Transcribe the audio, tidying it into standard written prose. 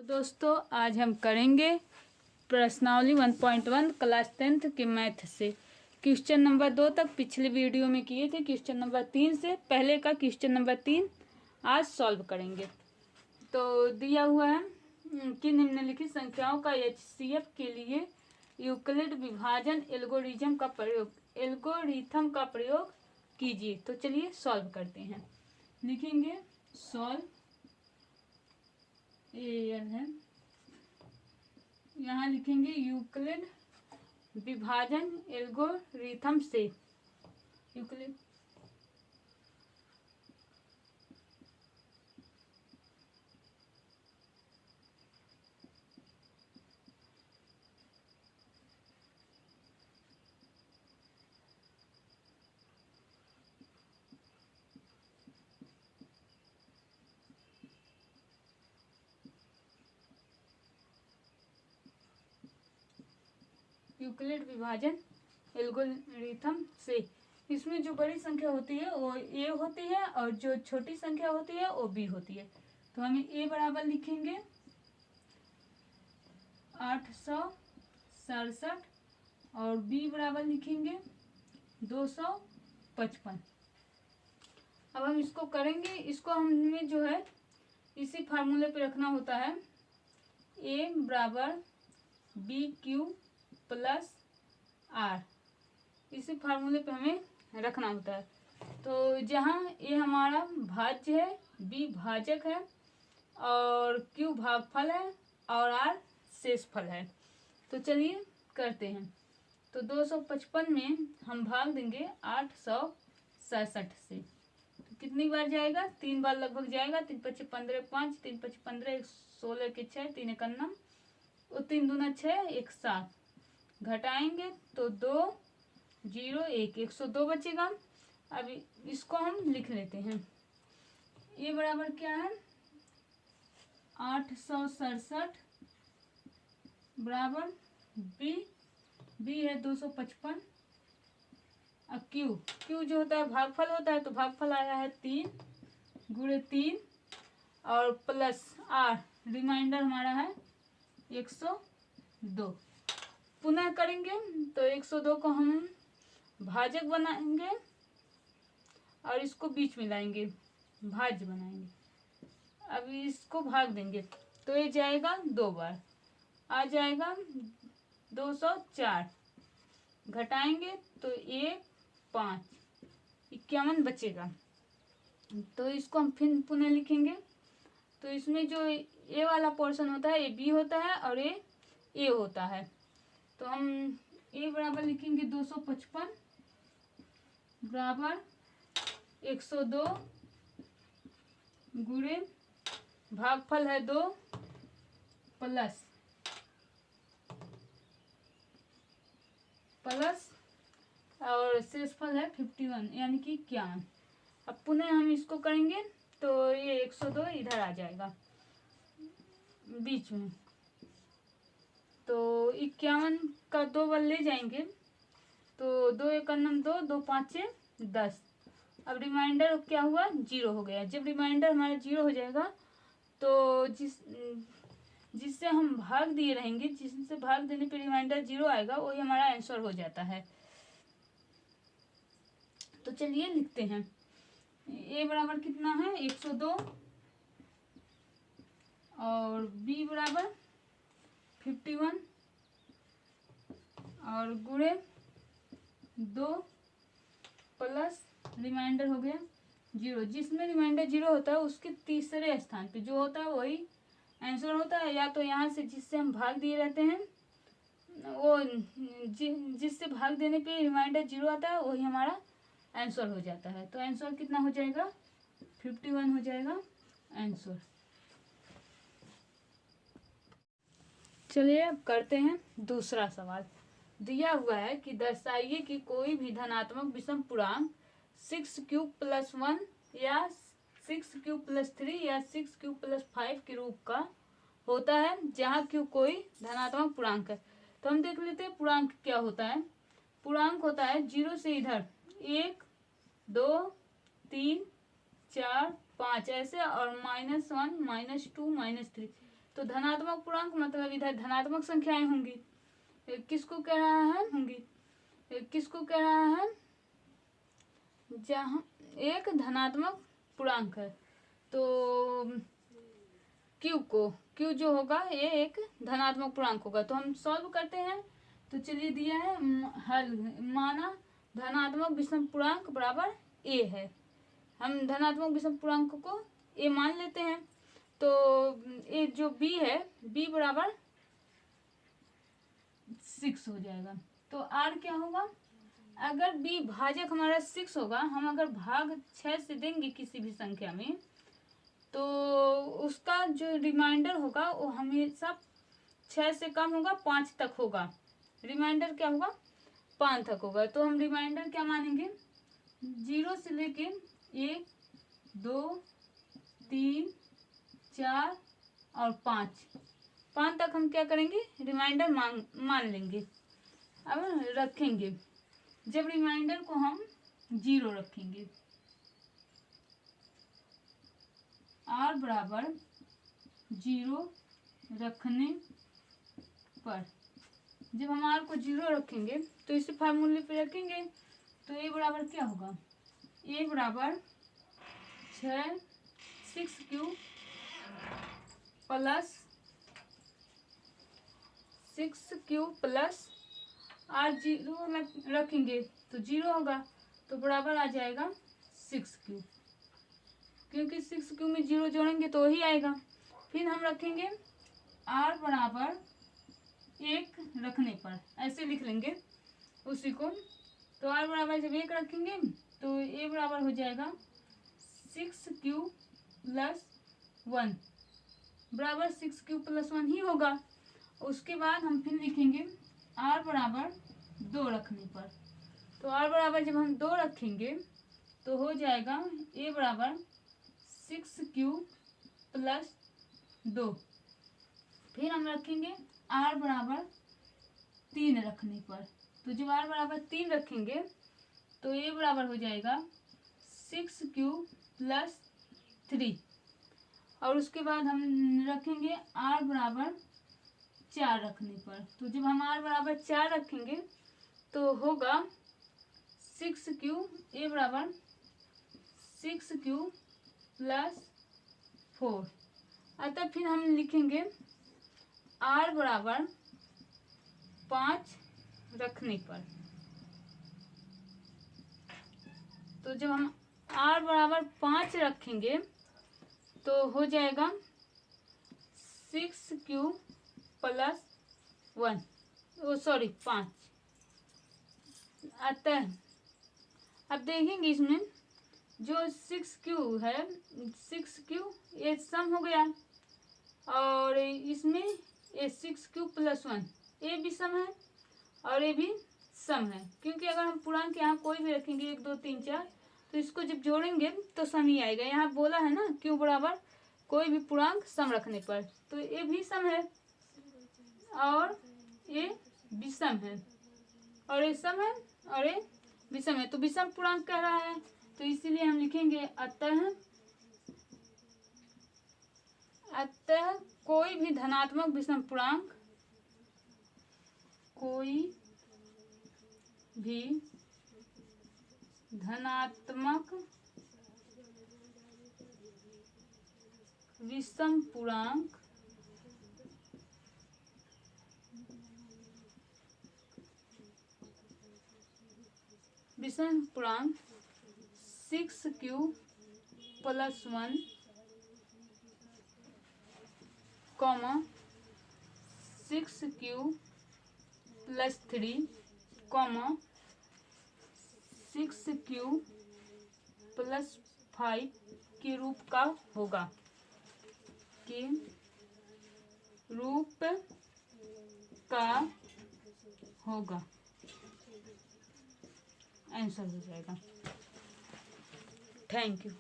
दोस्तों आज हम करेंगे प्रश्नावली 1.1 क्लास 10th के मैथ से क्वेश्चन नंबर 2 तक पिछले वीडियो में किए थे। क्वेश्चन नंबर 3 से पहले का क्वेश्चन नंबर 3 आज सॉल्व करेंगे। तो दिया हुआ है कि निम्नलिखित संख्याओं का एचसीएफ के लिए यूक्लिड विभाजन एल्गोरिथम का प्रयोग कीजिए। तो चलिए सॉल्व करते हैं। लिखेंगे सॉल्व एल है, यहाँ लिखेंगे यूक्लिड विभाजन एल्गोरिथम से यूक्लिड यूक्लिड विभाजन एल्गोरिथम से। इसमें जो बड़ी संख्या होती है वो ए होती है और जो छोटी संख्या होती है वो बी होती है। तो हम ए बराबर लिखेंगे 867 और बी बराबर लिखेंगे 255। अब हम इसको करेंगे, इसको हमें जो है इसी फार्मूले पे रखना होता है, ए बराबर बी क्यू प्लस आर, इसी फार्मूले पे हमें रखना होता है। तो जहाँ ए हमारा भाज्य है, बी भाजक है और क्यू भागफल है और आर शेषफल है। तो चलिए करते हैं। तो 255 में हम भाग देंगे 867 से। तो कितनी बार जाएगा? 3 बार लगभग जाएगा। 3 पच्चे 15 5, 3 पच्चे 15, 16 के 6, 3 एक 9 और 3 दूना 6, 1 7, घटाएंगे तो 2 0 1, 102 बचेगा। अब इसको हम लिख लेते हैं। ये बराबर क्या है? 867 बराबर बी है 255। अब क्यू जो होता है भागफल होता है, तो भागफल आया है 3 गुणे 3 और प्लस आर, रिमाइंडर हमारा है 102। पुनः करेंगे तो 102 को हम भाजक बनाएंगे और इसको बीच में लाएंगे, भाज्य बनाएंगे। अब इसको भाग देंगे तो ये जाएगा 2 बार, आ जाएगा 204, घटाएंगे तो 1 5, 51 बचेगा। तो इसको हम फिर पुनः लिखेंगे। तो इसमें जो ए वाला पोर्शन होता है ये बी होता है और ये ए होता है। तो हम ए बराबर लिखेंगे 255 बराबर 102 गुणे भागफल है 2 प्लस और शेषफल है 51 यानी कि 51। अब पुनः हम इसको करेंगे तो ये 102 इधर आ जाएगा बीच में। तो 51 का 2 बार ले जाएंगे तो 2 एक 2, 2 5 10। अब रिमाइंडर क्या हुआ? 0 हो गया। जब रिमाइंडर हमारा 0 हो जाएगा तो जिससे हम भाग दिए रहेंगे, जिससे भाग देने पे रिमाइंडर 0 आएगा वही हमारा आंसर हो जाता है। तो चलिए लिखते हैं। ए बराबर कितना है? 102 और बी बराबर 51 और गुणे 2 प्लस रिमाइंडर हो गया 0। जिसमें रिमाइंडर 0 होता है उसके तीसरे स्थान पे जो होता है वही आंसर होता है। या तो यहाँ से जिससे हम भाग दिए रहते हैं वो जिससे भाग देने पे रिमाइंडर 0 आता है वही हमारा आंसर हो जाता है। तो आंसर कितना हो जाएगा? 51 हो जाएगा आंसर। चलिए अब करते हैं दूसरा सवाल। दिया हुआ है कि दर्शाइए कि कोई भी धनात्मक विषम पूर्णांक 6q+1 या 6q+3 या 6q+5 के रूप का होता है जहाँ q कोई धनात्मक पूर्णांक है। तो हम देख लेते हैं पूर्णांक क्या होता है। पूर्णांक होता है 0 से इधर 1 2 3 4 5 ऐसे और -1 -2 -3 तो धनात्मक पूर्णांक मतलब इधर धनात्मक संख्याएं होंगी। किसको कह रहा है होंगी, किसको कह रहा है, जहाँ एक धनात्मक पूर्णांक है तो क्यू को, क्यू जो होगा ये एक धनात्मक पूर्णांक होगा। तो हम सॉल्व करते हैं। तो चलिए दिया है हल, माना धनात्मक विषम पूर्णांक बराबर ए है। हम धनात्मक विषम पूर्णांक को ए मान लेते हैं। तो ये जो बी है, बी बराबर 6 हो जाएगा। तो आर क्या होगा, अगर बी भाजक हमारा 6 होगा, हम अगर भाग 6 से देंगे किसी भी संख्या में, तो उसका जो रिमाइंडर होगा वो हमेशा 6 से कम होगा, 5 तक होगा। रिमाइंडर क्या होगा, 5 तक होगा। तो हम रिमाइंडर क्या मानेंगे, 0 से लेके 1 2 3 4 और 5 तक हम क्या करेंगे, रिमाइंडर मान लेंगे। अब रखेंगे, जब रिमाइंडर को हम 0 रखेंगे, आर बराबर 0 रखने पर, जब हम आर को 0 रखेंगे तो इसे फार्मूले पे रखेंगे। तो ए बराबर क्या होगा, ए बराबर 6 क्यू प्लस आर 0 में रखेंगे तो 0 होगा, तो बराबर आ जाएगा 6 क्यू, क्योंकि 6 क्यू में 0 जोड़ेंगे तो वही आएगा। फिर हम रखेंगे आर बराबर 1 रखने पर, ऐसे लिख लेंगे उसी को। तो आर बराबर जब 1 रखेंगे तो ए बराबर हो जाएगा 6 क्यू प्लस 1 बराबर 6 क्यू प्लस 1 ही होगा। उसके बाद हम फिर लिखेंगे आर बराबर 2 रखने पर। तो आर बराबर जब हम 2 रखेंगे तो हो जाएगा ए बराबर 6 क्यू प्लस 2। फिर हम रखेंगे आर बराबर 3 रखने पर। तो जब आर बराबर 3 रखेंगे तो ए बराबर हो जाएगा 6 क्यू प्लस 3। और उसके बाद हम रखेंगे आर बराबर 4 रखने पर। तो जब हम आर बराबर 4 रखेंगे तो होगा 6 क्यू, ए बराबर 6 क्यू प्लस 4। अतः फिर हम लिखेंगे आर बराबर 5 रखने पर। तो जब हम आर बराबर 5 रखेंगे तो हो जाएगा 6 क्यू प्लस 1, 5। अतः अब देखेंगे इसमें जो 6 क्यू है, 6 क्यू ये सम हो गया, और इसमें ये 6 क्यू प्लस 1 ये भी सम है और ये भी सम है, क्योंकि अगर हम पूर्णांक यहाँ कोई भी रखेंगे 1 2 3 4 तो इसको जब जोड़ेंगे तो सम ही आएगा। यहाँ बोला है ना क्यू बराबर कोई भी पूर्णांक सम रखने पर, तो ये भी सम है और ये विषम है और ये सम है और ये विषम है, तो विषम पूर्णांक कह रहा है। तो इसीलिए हम लिखेंगे अतः कोई भी धनात्मक विषम पूर्णांक, कोई भी धनात्मक विषम पूर्णांक विषम पूर्णांक 6 Q plus 1 comma 6 Q plus 3 comma 6 Q plus 5 के रूप का होगा, के रूप का होगा। आंसर हो जाएगा। Thank you.